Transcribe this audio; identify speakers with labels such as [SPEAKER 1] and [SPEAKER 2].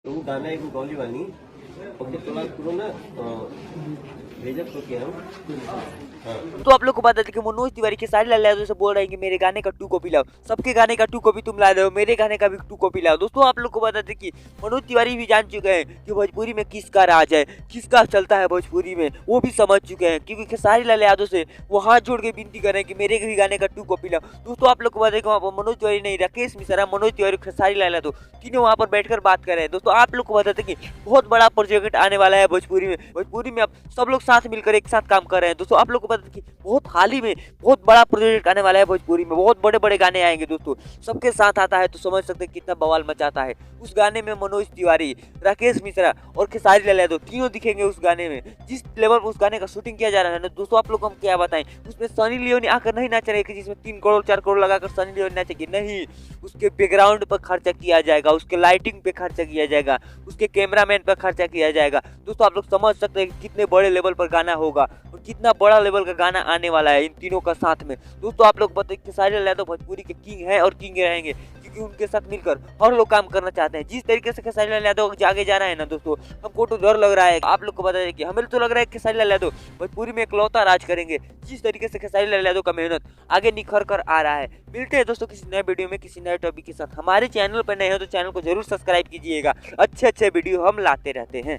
[SPEAKER 1] तो गाना एक गौली वाली ओके तुला पूर्ण भेजत तो क्या हाँ।
[SPEAKER 2] तो आप लोग को बता दें कि मनोज तिवारी के सारे लाल यादव से बोल रहे हैं कि मेरे गाने का 2 कॉपी लाओ, सबके गाने का 2 कॉपी तुम ला दो, मेरे गाने का भी 2 कॉपी लाओ। दोस्तों आप लोग को बता दें कि मनोज तिवारी भी जान चुके हैं कि भोजपुरी में किसका राज है, किसका चलता है भोजपुरी में, वो भी समझ चुके हैं क्योंकि खेसारी लाल यादव से वो हाथ जोड़ के विनती कर रहे हैं कि मेरे भी गाने का 2 कॉपी लाओ। दोस्तों आप लोग को बता दें कि वहाँ पर मनोज तिवारी नहीं, राकेश मिश्रा, मनोज तिवारी, खेसारी लाल यादव तीनों वहाँ पर बैठकर बात कर रहे हैं। दोस्तों आप लोग को बता दें कि बहुत बड़ा प्रोजेक्ट आने वाला है भोजपुरी में अब सब लोग साथ मिलकर एक साथ काम कर रहे हैं। दोस्तों आप लोग को बता दें कि बहुत हाल ही में बहुत बड़ा प्रोजेक्ट आने वाला है भोजपुरी में, बहुत बड़े बड़े गाने आएंगे। दोस्तों सबके साथ आता है तो समझ सकते हैं कितना बवाल मचाता है। उस गाने में मनोज तिवारी, राकेश मिश्रा और खेसारी लाल यादव तीनों दिखेंगे उस गाने में। जिस लेवल पर उस गाने का शूटिंग किया जा रहा है ना दोस्तों, आप लोग को हम क्या बताएं, उसमें सनी लियोनी आकर नहीं नाच रहे कि जिसमें 3 करोड़ 4 करोड़ लगाकर सनी लियोनी नाचेगी, नहीं। उसके बैकग्राउंड पर खर्चा किया जाएगा, उसके लाइटिंग पे खर्चा किया जाएगा, उसके कैमरामैन पर खर्चा किया जाएगा। दोस्तों आप लोग समझ सकते हैं कि कितने बड़े लेवल पर गाना होगा और कितना बड़ा लेवल का गाना आने वाला है इन तीनों का साथ में। दोस्तों आप लोग बताइए कि खेसारी लाल यादव भोजपुरी के किंग हैं और किंग रहेंगे क्योंकि उनके साथ मिलकर हर लोग काम करना चाहते हैं। जिस तरीके से खेसारी लाल यादव आगे जा रहा है ना दोस्तों, हमको तो डर लग रहा है। आप लोग को बता दें कि हमें तो लग रहा है कि खेसारी लाल यादव भोजपुरी में इकलौता राज करेंगे। जिस तरीके से खेसारी लाल यादव का मेहनत आगे निखर कर आ रहा है। मिलते हैं दोस्तों किसी नए वीडियो में किसी नए टॉपिक के साथ। हमारे चैनल पर नए हो तो चैनल को जरूर सब्सक्राइब कीजिएगा, अच्छे वीडियो हम लाते रहते हैं।